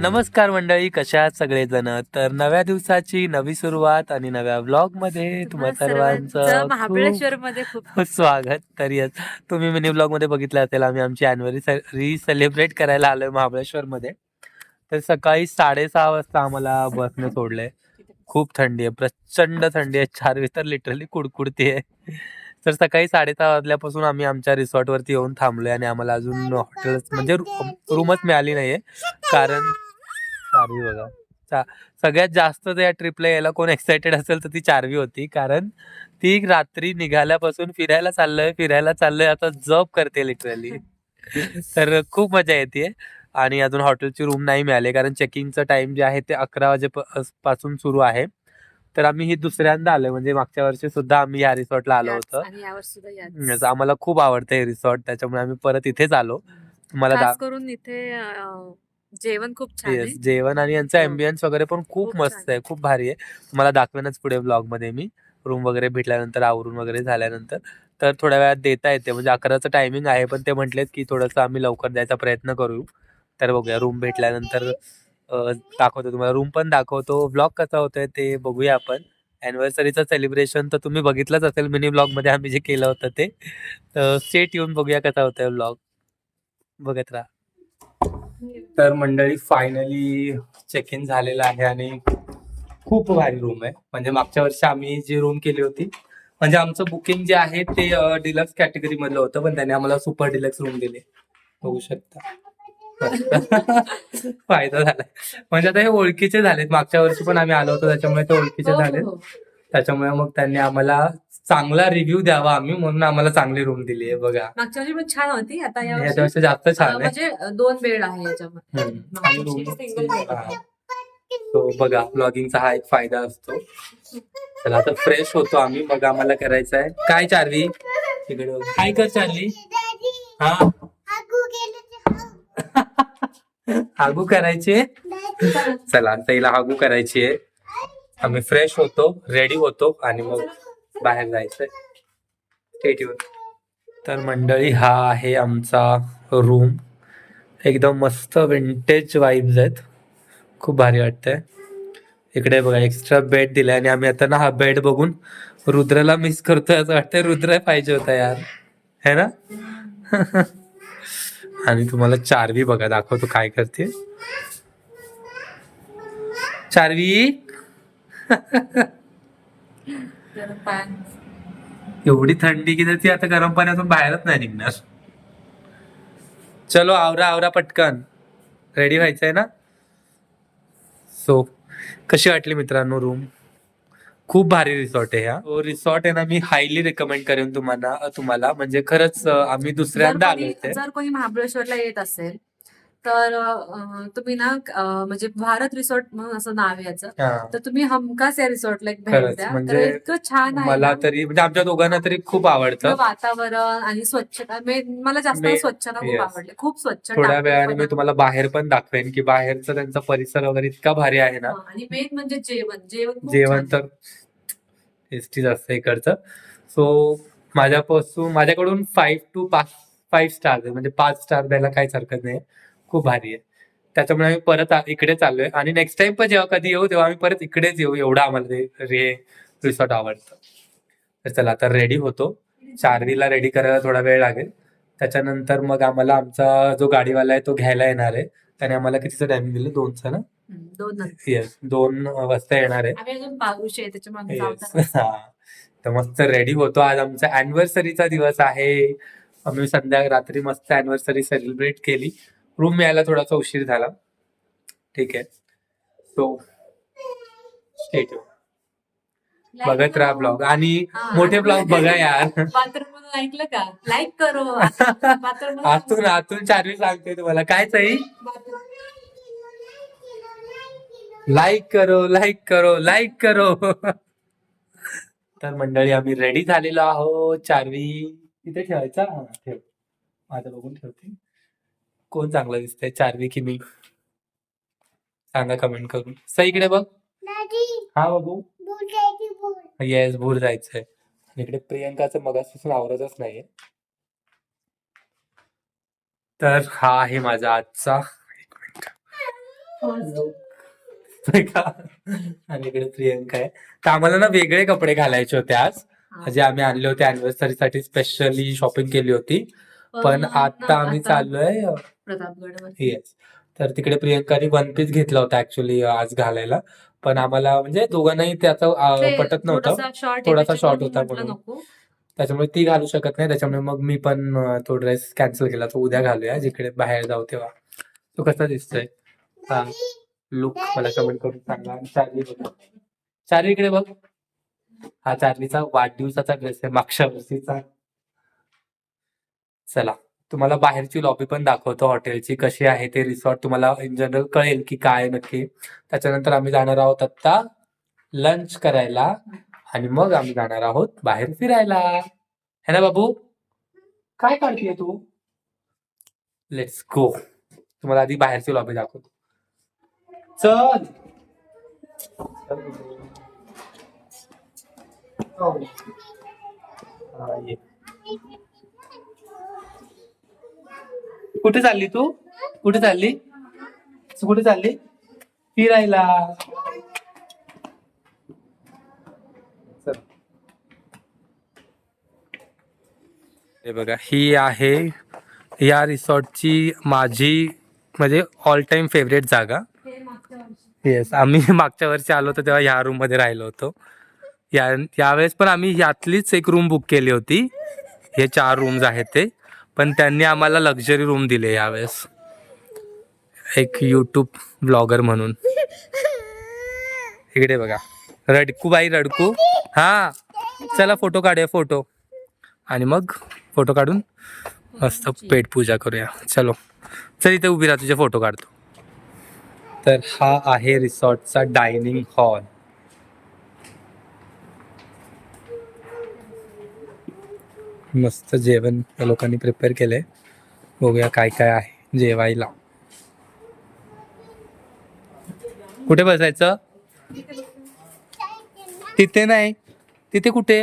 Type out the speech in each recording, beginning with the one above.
नमस्कार मंडळी, कशा आहात सगळेजण? तर नव्या दिवसाची नवी सुरुवात आणि नव्या व्लॉग मध्ये तुम्हा तुम्हा सर्वांचं सर्वांचं महाबळेश्वर मध्ये खूप खूप स्वागत. तर येस, तुम्ही मिनी व्लॉग मध्ये बघितलं असेल, आम्ही आमची अॅनिव्हर्सरी सेलिब्रेट करायला आलोय महाबळेश्वर मध्ये. तर सकाळी 6:30 वाजता आम्हाला बसने सोडलंय. खूप थंडी आहे, प्रचंड थंडी आहे. चारवी तर लिटरली कुडकुडते. तर सकाळी 6:30 वाजल्यापासून आम्ही आमच्या रिसॉर्टवरती येऊन थांबलोय आणि आम्हाला अजून हॉटेल म्हणजे रूमच मिळाली नाहीये. कारण चारवी बघा, सगळ्यात जास्त या ट्रिपला यायला कोण एक्सायटेड असेल तर ती चारवी होती. कारण ती रात्री निघाल्यापासून फिरायला चाललोय आता जॉब करते लिटरली. तर खूप मजा येते. आणि अजून हॉटेलची रूम नाही मिळाली कारण चेकिंगचं टाइम जे आहे ते 11 पासून सुरू आहे. तर आम्ही ही दुसऱ्यांदा आलोय, म्हणजे मागच्या वर्षी सुद्धा आम्ही या रिसॉर्टला आलो होतो. आणि यावर्षी सुद्धा येस, आम्हाला खूप आवडतं हे रिसॉर्ट, त्याच्यामुळे आम्ही परत इथेच आलो. तुम्हाला खास करून इथे जेवण खूप छान आहे. जेवण आणि यांचा हो. अँबियन्स वगैरे पण खूप खूप छान मस्त आहे, खूप भारी आहे. तुम्हाला दाखवेनच पुढे मध्ये मी रूम वगैरे भेटल्यानंतर, आवरून वगैरे झाल्यानंतर. तर थोड्या वेळात देता येते, म्हणजे 11चं टायमिंग आहे, पण ते म्हटलेत की थोडंसं आम्ही लवकर द्यायचा प्रयत्न करू. तर बघूया, रूम भेटल्यानंतर दाखवतो तुम्हाला, रूम पण दाखवतो. व्लॉग कसा होतोय ते बघूया आपण. अॅनिव्हर्सरीचं सेलिब्रेशन तर तुम्ही बघितलंच असेल मिनी मध्ये आम्ही जे केलं होतं ते. तर स्टेट येऊन बघूया कसा होतोय व्लॉग, बघत राहा. तर मंडळी, फायनली चेक इन झालेलं आहे आणि खूप भारी रूम आहे. म्हणजे मागच्या वर्षी आम्ही जी रूम केली होती, म्हणजे आमचं बुकिंग जे आहे ते डिलक्स कॅटेगरी मधलं होतं, पण त्याने आम्हाला सुपर डिलक्स रूम दिले, बघू शकता. फायदा झालाय, म्हणजे आता हे ओळखीचे झालेत. मागच्या वर्षी पण आम्ही आलो होतो, त्याच्यामुळे ते ओळखीचे झालेत. त्याच्यामुळे मग त्यांनी आम्हाला चांगला रिव्ह्यू द्यावा आम्ही, म्हणून आम्हाला चांगली रूम दिली आहे. बघा, मागच्या वर्षी पण छान होती. आता याच्यापेक्षा जास्त छान आहे. म्हणजे 2 बेड आहे याच्यामध्ये. आणि रूम तो बघा, ब्लॉगिंगचा हा एक फायदा असतो. चला आता फ्रेश होतो आम्ही, मग आम्हाला करायचं आहे काय. चार्ली तिकडे काय कर, चार्ली. हा, हागू करायचे. चला आता हिला हागू करायची आहे. आम्ही फ्रेश होतो, रेडी होतो आणि मग बाहेर जायचंय. तर मंडळी, हा आहे आमचा रूम. एकदम मस्त विंटेज वाईब्स आहेत, खूप भारी वाटतंय. इकडे बघा, एक्स्ट्रा बेड दिलाय आणि आम्ही आता ना हा बेड बघून रुद्रला मिस करतोय, असं वाटतंय रुद्र पाहिजे होता यार, है ना. आणि तुम्हाला चारवी बघा दाखवतो काय करते. चारवी एवढी थंडी की ती आता गरम पाण्यातून बाहेरच नाही निघणार. चलो आवरा आवरा पटकन, रेडी व्हायचंय ना. सो कशी वाटली मित्रांनो रूम? खूप भारी रिसॉर्ट आहे हा. तो रिसॉर्ट आहे ना, मी हायली रिकमेंड करेन तुम्हाला म्हणजे खरंच आम्ही दुसऱ्यांदा आलो इथे. जर कोणी महाबळेश्वरला येत असेल तर तुम्ही ना म्हणजे भारत रिसॉर्ट म्हणून असं नाव आहे याचं. तर तुम्ही हमखास या रिसॉर्टला एक भेट खरंच, द्या. तर म्हणजे इतकं छान आहे मला ना. तरी, म्हणजे आमच्या दोघांना तरी खूप आवडतं. वातावरण आणि स्वच्छता, मला जास्त स्वच्छता खूप Yes. आवडली. खूप स्वच्छ, थोड्या वेळाने मी टापटीपणा. तुम्हाला बाहेर पण दाखवेन की बाहेरचा त्यांचा परिसर वगैरे इतका भारी आहे ना. आणि मेन म्हणजे जेवण खूप जेवण छान. तर टेस्टीच असतं इकडचं. सो माझ्याकडून 5 to 5 स्टार आहे, म्हणजे 5 स्टार द्यायला काहीच हरकत नाही. खूप भारी आहे, त्याच्यामुळे आम्ही परत इकडे चाललोय आणि नेक्स्ट टाइम पण जेव्हा कधी येऊ तेव्हा आम्ही परत इकडेच येऊ, एवढं आम्हाला ते रिसॉर्ट आवडतं. तर चला आता रेडी होतो. चारवीला रेडी करायला थोडा वेळ लागेल, त्याच्यानंतर मग आम्हाला आमचा जो गाडीवाला आहे तो घ्यायला येणार आहे. त्याने आम्हाला कितीचं टायमिंग दिलं, 2चं ना. 2 येस, 2 वाजता येणार आहे. आम्ही अजून पाऊस आहे त्याच्यामुळे Yes. हा, तर मस्त रेडी होतो. आज आमचा अॅनिव्हर्सरीचा दिवस आहे. आम्ही रात्री मस्त अॅनिव्हर्सरी सेलिब्रेट केली. रूम मिळायला थोडासा उशीर झाला, ठीक आहे. सो स्टेट बघत राहा ब्लॉग आणि मोठे ब्लॉग बघा यार. बाथरूम मधून ऐकलं का, लाईक करो. आतून आतून चारवी सांगते तुम्हाला काय सही. लाईक करो, लाईक करो, लाईक करो. तर मंडळी, आम्ही रेडी झालेलो आहोत. चारवी तिथे ठेवायचा, ठेव, माझं बघून ठेवते. कोण चांगलं दिसतंय, चारवी की मी? सांगा कमेंट करून. सई इकडे बघ. हा बघू. येस, भूर जायचंय. इकडे प्रियंकाचं मगापासून आवरतच नाहीये. तर हा आहे माझा आजचा, एक मिनिट, दिसतोय का? आणि इकडे प्रियंका आहे. तर आम्हाला ना वेगळे कपडे घालायचे होते आज, जे आम्ही आणले होते अॅनिव्हर्सरी साठी, स्पेशली शॉपिंग केली होती. पण आता आम्ही चाललोय प्रतापगड. येस. तर तिकडे प्रियंकाने वन पीस घेतला होता ऍक्च्युली आज घालायला, पण आम्हाला म्हणजे दोघांनाही त्याचं पटत नव्हतं, थोडासा शॉर्ट होता म्हणून. त्याच्यामुळे ती घालू शकत नाही, त्याच्यामुळे मग मी पण तो ड्रेस कॅन्सल केला. तो उद्या घालूया जिकडे बाहेर जाऊ तेव्हा. तो कसा दिसतोय हा लुक मला कमेंट करून सांगा. आणि चार्ली बघ, चार्ली इकडे बघ. हा चार्लीचा वाढदिवसाचा ड्रेस आहे मागच्या वर्षीचा. चला तुम्हाला बाहेरची लॉबी पण दाखवतो हॉटेलची, कशी आहे ते रिसॉर्ट, तुम्हाला इन जनरल कळेल की काय नक्की. त्याच्यानंतर आम्ही जाणार आहोत आता लंच करायला, आणि मग आम्ही जाणार आहोत बाहेर फिरायला, है ना बाबू? काय काढतीये तू? Let's go. तुम्हाला आधी बाहेरची लॉबी दाखवतो. चल. हा, ये. कुठे चालली तू? कुठे चालली? कुठे चालली? फिरायला. चल. हे बघा, ही आहे या रिसॉर्टची माझी म्हणजे ऑल टाइम फेवरेट जागा. येस, आम्ही मागच्या वर्षी आलो होतो तेव्हा ह्या रूम मध्ये राहिलो होतो. यावेळेस पण आम्ही यातलीच एक रूम बुक केली होती. हे 4 रूम्स आहेत ते, पण त्यांनी आम्हाला लक्झरी रूम दिले यावेळेस, एक यूट्यूब ब्लॉगर म्हणून. इकडे बघा, रडकू बाई रडकू. हा चला फोटो काढूया, फोटो, आणि मग फोटो काढून मस्त पेट पूजा करूया. चलो चल, इथे उभी राहा, तुझे फोटो काढतो. तर हा आहे रिसॉर्टचा डायनिंग हॉल. मस्त जेवण या लोकांनी प्रिपेअर केलंय. बघूया काय काय आहे जेवायला. कुठे बसायचं? तिथे नाही, तिथे कुठे?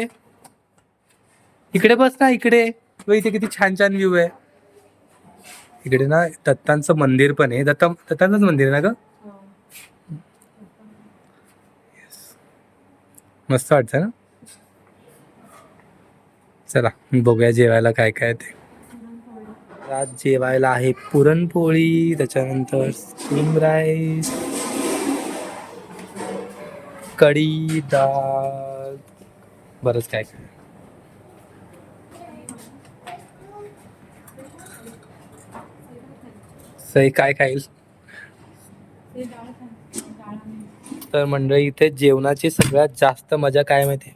इकडे बस ना, इकडे. इथे किती छान छान व्ह्यू आहे. इकडे ना दत्तांचं मंदिर पण आहे. दत्तांचंच मंदिर आहे ना ग? मस्त वाटतं ना. चला बघूया जेवायला काय काय ते. आज जेवायला आहे पुरणपोळी, त्याच्यानंतर स्टीम राईस, कढी, डाळ, बरंच काय काय. सई काय खाईल? तर मंडळी इथे जेवणाची सगळ्यात जास्त मजा काय माहिती,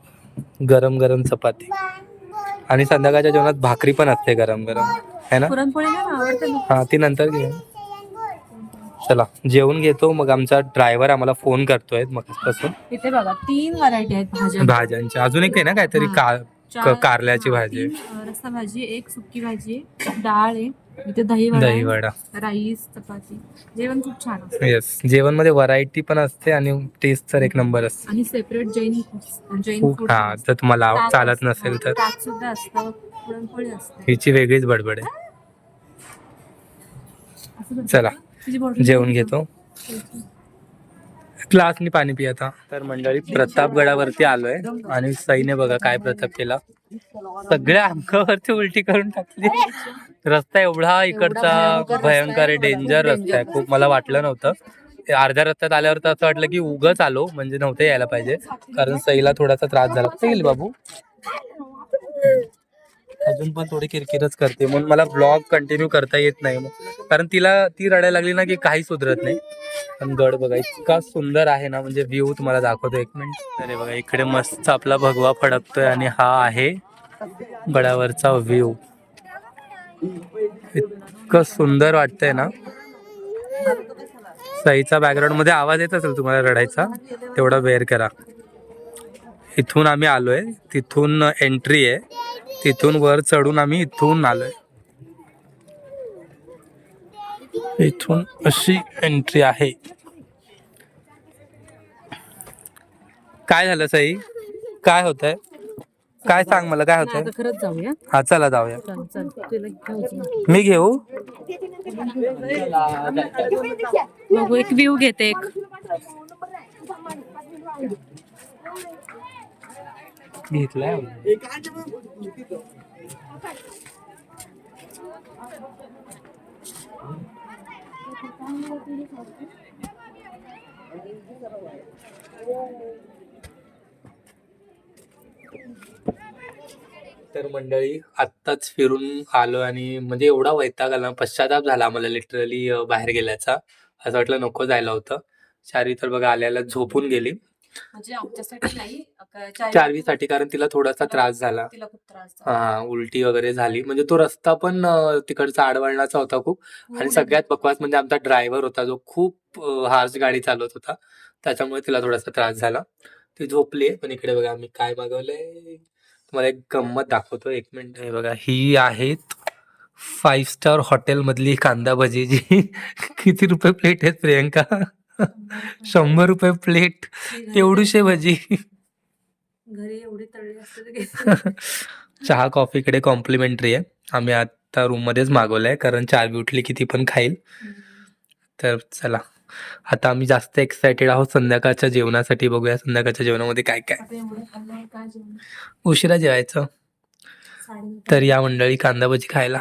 गरम गरम चपाती, आणि संध्याकाळच्या जेवणात भाकरी पण असते गरम गरम, है ना? हा ती नंतर घे. चला जेवून घेतो, मग आमचा ड्रायव्हर आम्हाला फोन करतोय मगापासून. इथे बघा 3 व्हरायटी आहेत भाज्यांच्या. अजून एक आहे ना काहीतरी कारल्याची भाजी, रस्सा भाजी, एक सुकी भाजी, डाळ आहे, इथे दही वडा, राईस, चपाती. जेवण खूप छान असतं. येस, जेवण मध्ये व्हरायटी पण असते आणि टेस्ट तर एक नंबर असते. आणि सेपरेट जैन फूड. हा, जर तुम्हाला चालत नसेल तर ताक सुद्धा असतं, पुरणपोळी असते. हिची वेगळीच बडबड आहे. चला जेवण घेतो, ग्लासनी पाणी पी आता. तर मंडळी प्रतापगडावरती आलोय, आणि सईने बघा काय प्रताप केला, सगळ्या अंगावरती उलटी करून टाकली. रस्ता एवढा इकडचा भयंकर आहे, डेंजर रस्ता आहे खूप. मला वाटलं नव्हतं, अर्ध्या रस्त्यात आल्यावर तर असं वाटलं की उगच आलो, म्हणजे नव्हतं यायला पाहिजे, कारण सईला थोडासा त्रास झाला. कुठे गेली बाबू? अजून पण थोडी किरकिरच करते, म्हणून मला ब्लॉग कंटिन्यू करता येत नाही, कारण ती रडायला लागली ना की काही सुधरत नाही. पण गड बघा इतका सुंदर आहे ना, म्हणजे व्ह्यू तुम्हाला दाखवतो एक मिनिट. अरे बघा इकडे मस्त आपला भगवा फडकतोय, आणि हा आहे गडावरचा व्ह्यू. इतकं सुंदर वाटतंय ना. सईचा बॅकग्राऊंड मध्ये आवाज येत असेल तुम्हाला रडायचा, तेवढा बेअर करा. इथून आम्ही आलोय, तिथून एंट्री आहे, तिथून वर चढून आम्ही इथून आलोय. इथून अशी एंट्री आहे. काय झालं सई, काय होतंय? काय सांग मला काय नाही, होतंय? आता खरंच जाऊया. हा चला जाऊया. चल चल तुला घेऊन मी घेऊ. बघू, एक व्ह्यू घेते एक. घेतलाय. तर मंडळी आत्ताच फिरून आलो आणि म्हणजे एवढा वैताग आला, पश्चाताप झाला आम्हाला लिटरली बाहेर गेल्याचा. असं वाटलं नको जायला होतं. चारी तर बघा आल्याला झोपून गेली. म्हणजे आमच्यासाठी नाही, चारवीसाठी, कारण तिला थोडासा त्रास झाला. तिला खूप त्रास झाला. हा, उलटी वगैरे झाली. म्हणजे तो रस्ता पण तिकडचा आडवळणाचा होता खूप. आणि सगळ्यात बकवास म्हणजे आमचा ड्रायव्हर होता जो खूप हार्श गाडी चालवत होता, त्याच्यामुळे तिला थोडासा त्रास झाला. ती झोपली. पण इकडे बघा आम्ही काय मागवलंय, तुम्हाला एक गंमत दाखवतो, 1 मिनिट. हे बघा, ही आहेत 5 स्टार हॉटेल मधली कांदा भजी. जी किती रुपये प्लेट आहेत प्रियंका? 100 रुपये प्लेट. एवढीशे भजी. घरी एवढे तळले असते. चहा कॉफीकडे कॉम्प्लिमेंटरी आहे. आम्ही आता रूम मध्येच मागवलंय, कारण चारवी उठली की ती पण खाईल. तर चला, आता आम्ही जास्त एक्सायटेड आहोत संध्याकाळच्या जेवणासाठी. बघूया संध्याकाळच्या जेवणामध्ये काय काय. उशिरा जेवायचं. तर या मंडळी कांदा भजी खायला.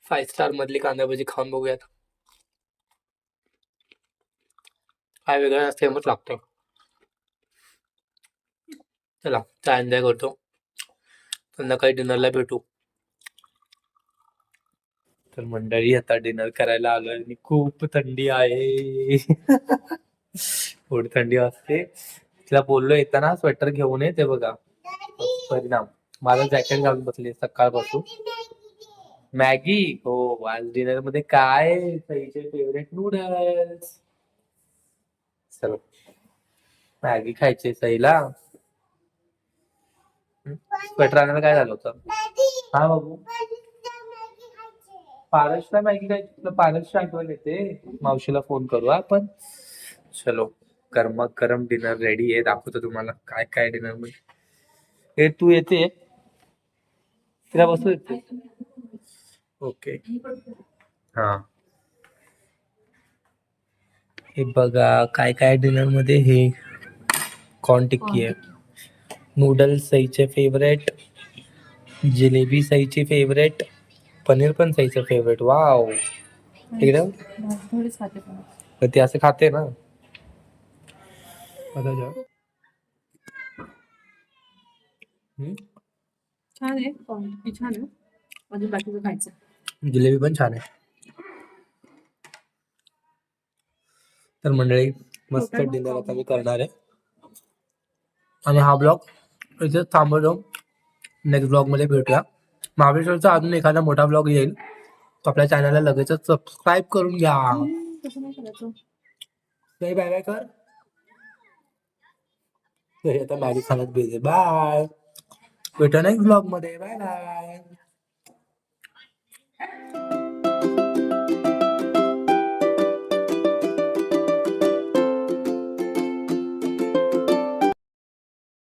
5 स्टार मधली कांदा भजी खाऊन बघूयात काय वेगळं फेमस लागतं. चला चहा एन्जॉय करतो, संध्याकाळी डिनरला भेटू. तर मंडळी आता डिनर करायला आलोय आणि खूप थंडी आहे. थोडी थंडी वाजते. तिला बोललो येताना स्वेटर घेऊन ये, ते बघा परिणाम. माझं जॅकेट घालून बसली सकाळपासून. मॅगी हो, आज डिनर मध्ये काय, सईचे फेवरेट नूडल्स. चलो मॅगी खायची सईला. स्वेटर आणायला काय झालं होतं? हा बाबू, पारसला मॅगी खायची. तुला पारसची आठवण येते. मावशीला फोन करू आपण. चलो, गरम गरम डिनर रेडी आहे. दाखवतो तुम्हाला काय काय डिनर मध्ये. हे तू येते, तिला बसू येते. ओके. हा, हे बघा काय काय डिनर मध्ये. हे कॉर्न टिक्की आहे, नूडल्स सईचे फेवरेट, जिलेबी सईची फेवरेट, पनीर पण सईचं फेवरेट. वाव, एकदम. थोडीच खाते पण. तर ती असं खाते ना. छान आहे, क्वांटिटी छान आहे. अजून बाकीचं खायचं. जिलेबी पण छान आहे. तर मंडळी मस्त डिनर आता मी करणार आहे. आणि हा ब्लॉग इथेच थांबवतो. नेक्स्ट ब्लॉग मध्ये भेटूया. महाबळेश्वरचा अजून एखादा मोठा ब्लॉग येईल, तो आपल्या चॅनलला लगेचच सबस्क्राईब करून घ्या. तसं नाही करायचं. बाय बाय कर. आता मॅगी खाण्यात बिझी. बाय, भेटू नेक्स्ट ब्लॉग मध्ये. Bye bye.